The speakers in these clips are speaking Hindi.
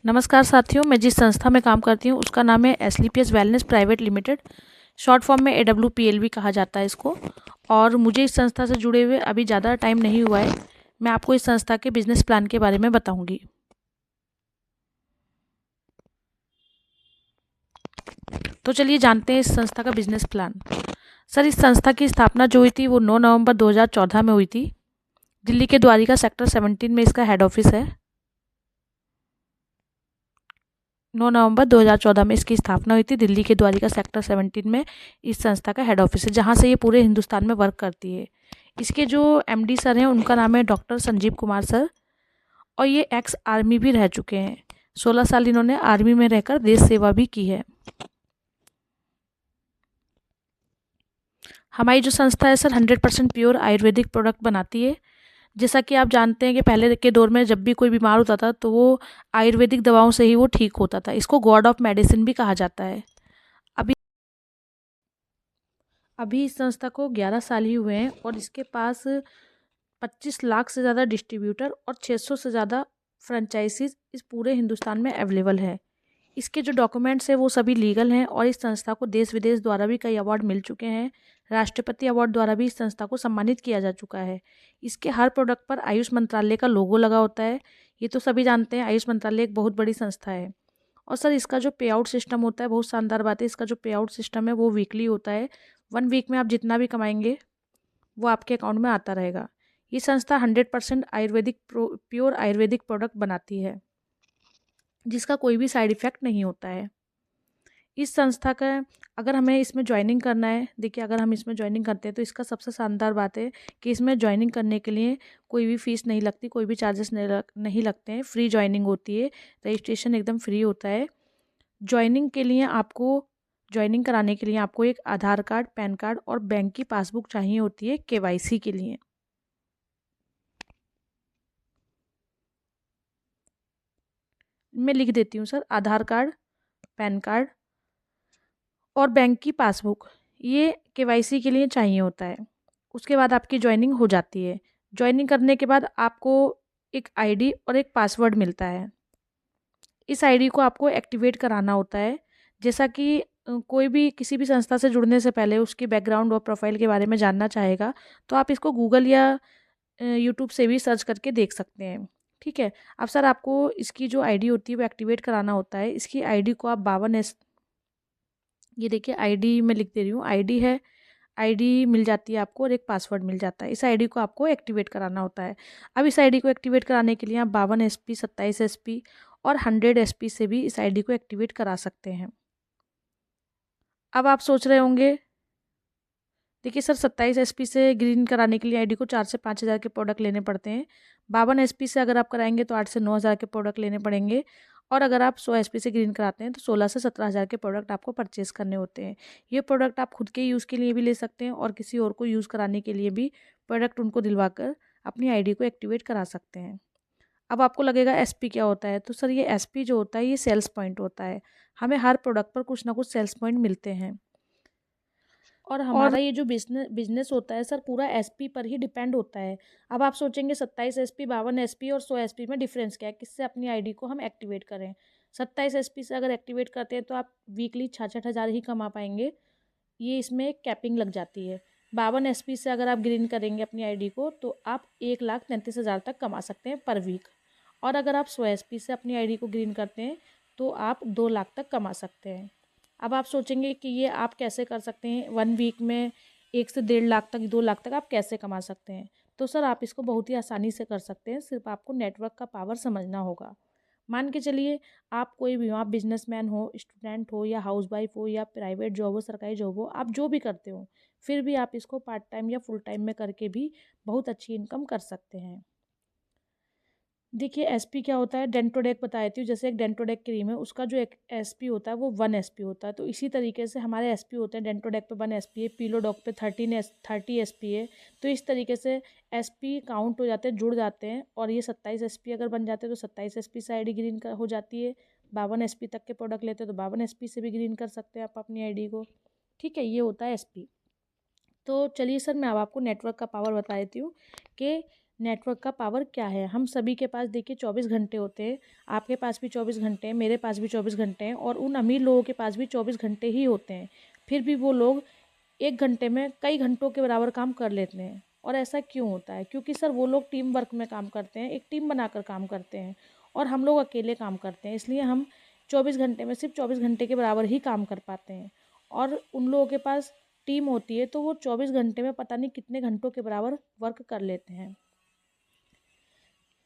नमस्कार साथियों, मैं जिस संस्था में काम करती हूँ उसका नाम है Asclepius wellness private limited. Short form में AWPL भी कहा जाता है इसको। और मुझे इस संस्था से जुड़े हुए अभी ज़्यादा टाइम नहीं हुआ है। मैं आपको इस संस्था के बिजनेस प्लान के बारे में बताऊंगी। तो चलिए जानते हैं इस संस्था का बिजनेस प्लान। सर, इस संस्था की स्थापना जो हुई थी वो 9 नवंबर 2014 में हुई थी। दिल्ली के द्वारिका सेक्टर 17 में इसका हेड ऑफिस है। 9 नवंबर 2014 में इसकी स्थापना हुई थी। दिल्ली के द्वारिका सेक्टर 17 में इस संस्था का हेड ऑफिस है, जहाँ से ये पूरे हिंदुस्तान में वर्क करती है। इसके जो MD सर हैं उनका नाम है डॉक्टर संजीव कुमार सर, और ये एक्स आर्मी भी रह चुके हैं। 16 साल इन्होंने आर्मी में रहकर देश सेवा भी की है। हमारी जो संस्था है सर 100% प्योर आयुर्वेदिक प्रोडक्ट बनाती है। जैसा कि आप जानते हैं कि पहले के दौर में जब भी कोई बीमार होता था तो वो आयुर्वेदिक दवाओं से ही वो ठीक होता था। इसको गॉड ऑफ मेडिसिन भी कहा जाता है। अभी अभी इस संस्था को 11 साल ही हुए हैं और इसके पास 25 लाख से ज़्यादा डिस्ट्रीब्यूटर और 600 से ज़्यादा फ्रेंचाइजीज इस पूरे हिंदुस्तान में अवेलेबल है। इसके जो डॉक्यूमेंट्स हैं वो सभी लीगल हैं और इस संस्था को देश विदेश द्वारा भी कई अवार्ड मिल चुके हैं। राष्ट्रपति अवार्ड द्वारा भी इस संस्था को सम्मानित किया जा चुका है। इसके हर प्रोडक्ट पर आयुष मंत्रालय का लोगो लगा होता है। ये तो सभी जानते हैं, आयुष मंत्रालय एक बहुत बड़ी संस्था है। और सर, इसका जो पे आउट सिस्टम होता है, बहुत शानदार बात है, इसका जो पे आउट सिस्टम है वो वीकली होता है। 1 वीक में आप जितना भी कमाएंगे वो आपके अकाउंट में आता रहेगा। ये संस्था 100% आयुर्वेदिक प्योर आयुर्वेदिक प्रोडक्ट बनाती है, जिसका कोई भी साइड इफ़ेक्ट नहीं होता है। इस संस्था का अगर हमें इसमें ज्वाइनिंग करना है, देखिए अगर हम इसमें ज्वाइनिंग करते हैं तो इसका सबसे शानदार बात है कि इसमें ज्वाइनिंग करने के लिए कोई भी फीस नहीं लगती, कोई भी चार्जेस नहीं लगते हैं। फ्री ज्वाइनिंग होती है, रजिस्ट्रेशन एकदम फ्री होता है। ज्वाइनिंग कराने के लिए आपको एक आधार कार्ड, पैन कार्ड और बैंक की पासबुक चाहिए होती है KYC के लिए। मैं लिख देती हूँ सर, आधार कार्ड, पैन कार्ड और बैंक की पासबुक, ये KYC के लिए चाहिए होता है। उसके बाद आपकी ज्वाइनिंग हो जाती है। ज्वाइनिंग करने के बाद आपको एक ID और एक पासवर्ड मिलता है। इस ID को आपको एक्टिवेट कराना होता है। जैसा कि कोई भी किसी भी संस्था से जुड़ने से पहले उसकी बैकग्राउंड और प्रोफाइल के बारे में जानना चाहेगा तो आप इसको गूगल या यूट्यूब से भी सर्च करके देख सकते हैं। ठीक है। अब सर, आपको इसकी जो ID होती है वो एक्टिवेट कराना होता है। इसकी ID को आप 52S, ये देखिए ID मैं लिख दे रही हूँ, ID है, ID मिल जाती है आपको और एक पासवर्ड मिल जाता है। इस ID को आपको एक्टिवेट कराना होता है। अब इस ID को एक्टिवेट कराने के लिए आप 52SP, 27SP और 100SP से भी इस ID को एक्टिवेट करा सकते हैं। अब आप सोच रहे होंगे, देखिए सर, 27SP से ग्रीन कराने के लिए ID को 4 से 5 हज़ार के प्रोडक्ट लेने पड़ते हैं। 52SP से अगर आप कराएंगे तो 8 से 9 हज़ार के प्रोडक्ट लेने पड़ेंगे। और अगर आप 100SP से ग्रीन कराते हैं तो 16 से 17 हज़ार के प्रोडक्ट आपको परचेस करने होते हैं। ये प्रोडक्ट आप खुद के यूज़ के लिए भी ले सकते हैं और किसी और को यूज़ कराने के लिए भी प्रोडक्ट उनको दिलवाकर अपनी ID को एक्टिवेट करा सकते हैं। अब आपको लगेगा SP क्या होता है, तो सर ये SP जो होता है ये सेल्स पॉइंट होता है। हमें हर प्रोडक्ट पर कुछ ना कुछ सेल्स पॉइंट मिलते हैं। और हमारा ये जो बिजनेस होता है सर पूरा SP पर ही डिपेंड होता है। अब आप सोचेंगे 27SP, 52SP और 100SP में डिफरेंस क्या है, किससे अपनी ID को हम एक्टिवेट करें। 27SP से अगर एक्टिवेट करते हैं तो आप वीकली 66 हज़ार ही कमा पाएंगे, ये इसमें एक कैपिंग लग जाती है। 52SP से अगर आप ग्रीन करेंगे अपनी ID को तो आप 1,33,000 तक कमा सकते हैं पर वीक। और अगर आप 100SP से अपनी ID को ग्रीन करते हैं तो आप 2 लाख तक कमा सकते हैं। अब आप सोचेंगे कि ये आप कैसे कर सकते हैं, 1 वीक में 1 से 1.5 लाख तक, 2 लाख तक आप कैसे कमा सकते हैं। तो सर आप इसको बहुत ही आसानी से कर सकते हैं, सिर्फ आपको नेटवर्क का पावर समझना होगा। मान के चलिए आप कोई भी हो, आप बिजनेसमैन हो, स्टूडेंट हो या हाउसवाइफ हो या प्राइवेट जॉब हो, सरकारी जॉब हो, आप जो भी करते हो, फिर भी आप इसको पार्ट टाइम या फुल टाइम में करके भी बहुत अच्छी इनकम कर सकते हैं। देखिए SP क्या होता है, डेंटोडेक बता देती हूँ। जैसे एक डेंटोडेक क्रीम है, उसका जो एक SP होता है वो 1SP होता है। तो इसी तरीके से हमारे SP होते हैं, डेंटोडेक पे 1SP है, पीलोडॉक पे 30 SP है। तो इस तरीके से SP काउंट हो जाते हैं, जुड़ जाते हैं और ये 27 SP अगर बन जाते हैं तो 27 SP से ID ग्रीन हो जाती है। 52 SP तक के प्रोडक्ट लेते हैं तो 52 SP से भी ग्रीन कर सकते हैं आप अपनी ID को। ठीक है, ये होता है SP। तो चलिए सर, मैं अब आपको नेटवर्क का पावर बता देती हूँ कि नेटवर्क का पावर क्या है। हम सभी के पास देखिए 24 घंटे होते हैं, आपके पास भी 24 घंटे हैं, मेरे पास भी 24 घंटे हैं और उन अमीर लोगों के पास भी 24 घंटे ही होते हैं। फिर भी वो लोग 1 घंटे में कई घंटों के बराबर काम कर लेते हैं। और ऐसा क्यों होता है? क्योंकि सर वो लोग टीम वर्क में काम करते हैं, एक टीम बनाकर काम करते हैं और हम लोग अकेले काम करते हैं। इसलिए हम 24 घंटे में सिर्फ 24 घंटे के बराबर ही काम कर पाते हैं। और उन लोगों के पास टीम होती है तो वो 24 घंटे में पता नहीं कितने घंटों के बराबर वर्क कर लेते हैं।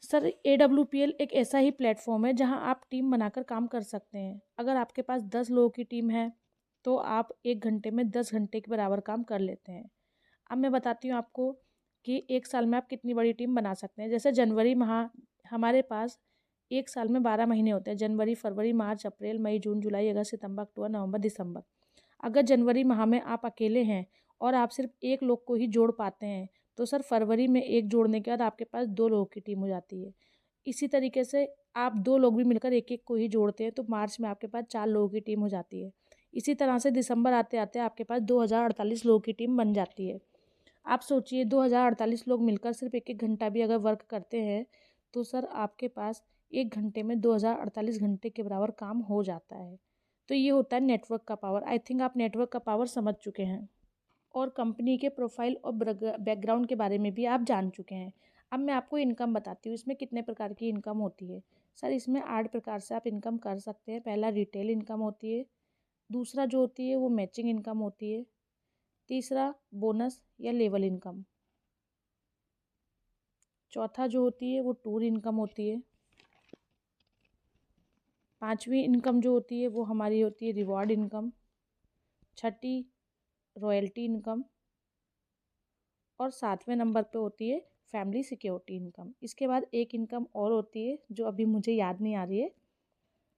सर AWPL एक ऐसा ही प्लेटफॉर्म है जहां आप टीम बनाकर काम कर सकते हैं। अगर आपके पास 10 लोगों की टीम है तो आप 1 घंटे में 10 घंटे के बराबर काम कर लेते हैं। अब मैं बताती हूँ आपको कि 1 साल में आप कितनी बड़ी टीम बना सकते हैं। जैसे जनवरी माह हमारे पास 1 साल में 12 महीने होते हैं, जनवरी, फरवरी, मार्च, अप्रैल, मई, जून, जुलाई, अगस्त, सितंबर, अक्टूबर, नवंबर, दिसंबर। अगर जनवरी माह में आप अकेले हैं और आप सिर्फ 1 लोग को ही जोड़ पाते हैं तो सर फरवरी में 1 जोड़ने के बाद आपके पास 2 लोगों की टीम हो जाती है। इसी तरीके से आप 2 लोग भी मिलकर 1-1 को ही जोड़ते हैं तो मार्च में आपके पास 4 लोगों की टीम हो जाती है। इसी तरह से दिसंबर आते-आते आपके पास 2048 लोगों की टीम बन जाती है। आप सोचिए 2048 लोग मिलकर सिर्फ 1-1 घंटा भी अगर वर्क करते हैं तो सर आपके पास 1 घंटे में 2048 घंटे के बराबर काम हो जाता है। तो ये होता है नेटवर्क का पावर। आई थिंक आप नेटवर्क का पावर समझ चुके हैं और कंपनी के प्रोफाइल और बैकग्राउंड के बारे में भी आप जान चुके हैं। अब मैं आपको इनकम बताती हूँ, इसमें कितने प्रकार की इनकम होती है। सर इसमें 8 प्रकार से आप इनकम कर सकते हैं। पहला रिटेल इनकम होती है, दूसरा जो होती है वो मैचिंग इनकम होती है, तीसरा बोनस या लेवल इनकम, चौथा जो होती है वो टूर इनकम होती है, पांचवी इनकम जो होती है वो हमारी होती है रिवॉर्ड इनकम, छठी रॉयल्टी इनकम और 7वें नंबर पे होती है फैमिली सिक्योरिटी इनकम। इसके बाद एक इनकम और होती है जो अभी मुझे याद नहीं आ रही है,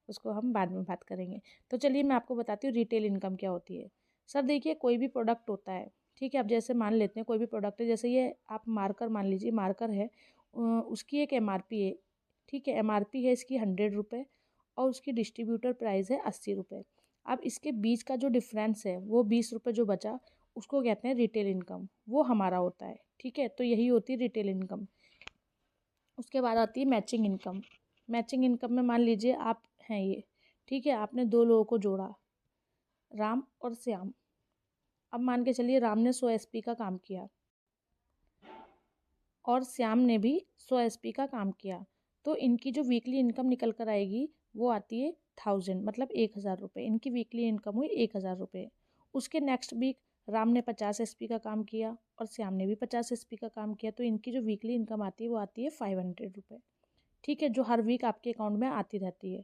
उसको हम बाद में बात करेंगे। तो चलिए मैं आपको बताती हूँ रिटेल इनकम क्या होती है। सर देखिए कोई भी प्रोडक्ट होता है, ठीक है, अब जैसे मान लेते हैं कोई भी प्रोडक्ट है, जैसे ये आप मार्कर मान लीजिए, मार्कर है, उसकी एक MRP है, ठीक है, MRP है इसकी 100 रुपये और उसकी डिस्ट्रीब्यूटर प्राइस है 80 रुपये। अब इसके बीच का जो डिफरेंस है वो 20 रुपये जो बचा उसको कहते हैं रिटेल इनकम, वो हमारा होता है, ठीक है। तो यही होती है रिटेल इनकम। उसके बाद आती है मैचिंग इनकम। मैचिंग इनकम में मान लीजिए आप हैं ये, ठीक है, आपने 2 लोगों को जोड़ा, राम और श्याम। अब मान के चलिए राम ने 100 SP का काम किया और श्याम ने भी 100 SP का काम किया, तो इनकी जो वीकली इनकम निकल कर आएगी वो आती है 1000, मतलब 1000 रुपये। इनकी वीकली इनकम हुई 1000 रुपये। उसके नेक्स्ट वीक राम ने 50 SP का काम किया और श्याम ने भी 50 SP का काम किया, तो इनकी जो वीकली इनकम आती है वो आती है 500 रुपये, ठीक है, जो हर वीक आपके अकाउंट में आती रहती है।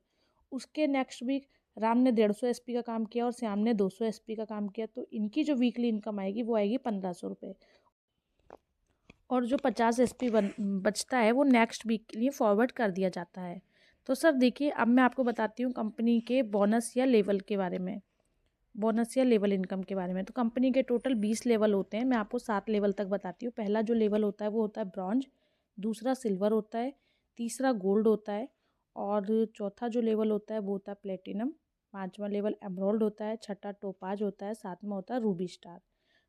उसके नेक्स्ट वीक राम ने 150 SP का काम किया और श्याम ने 200 SP का काम किया, तो इनकी जो वीकली इनकम आएगी वो आएगी 1500 रुपये। और जो 50 SP बचता है वो नेक्स्ट वीक के लिए फॉरवर्ड कर दिया जाता है। तो सर देखिए अब मैं आपको बताती हूँ कंपनी के बोनस या लेवल के बारे में, बोनस या लेवल इनकम के बारे में। तो कंपनी के टोटल 20 लेवल होते हैं, मैं आपको 7 लेवल तक बताती हूँ। पहला जो लेवल होता है वो होता है ब्रॉन्ज, दूसरा सिल्वर होता है, तीसरा गोल्ड होता है और चौथा जो लेवल होता है वो होता है प्लेटिनम, पांचवा लेवल एमरोल्ड होता है, छठा टोपाज होता है, सातवां होता है रूबी स्टार।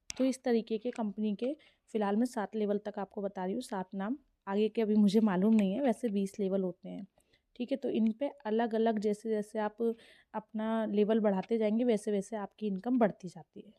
तो इस तरीके के कंपनी के फ़िलहाल मैं 7 लेवल तक आपको बता रही हूँ, 7 नाम, आगे के अभी मुझे मालूम नहीं है, वैसे 20 लेवल होते हैं, ठीक है। तो इन पे अलग अलग जैसे जैसे आप अपना लेवल बढ़ाते जाएंगे वैसे वैसे आपकी इनकम बढ़ती जाती है।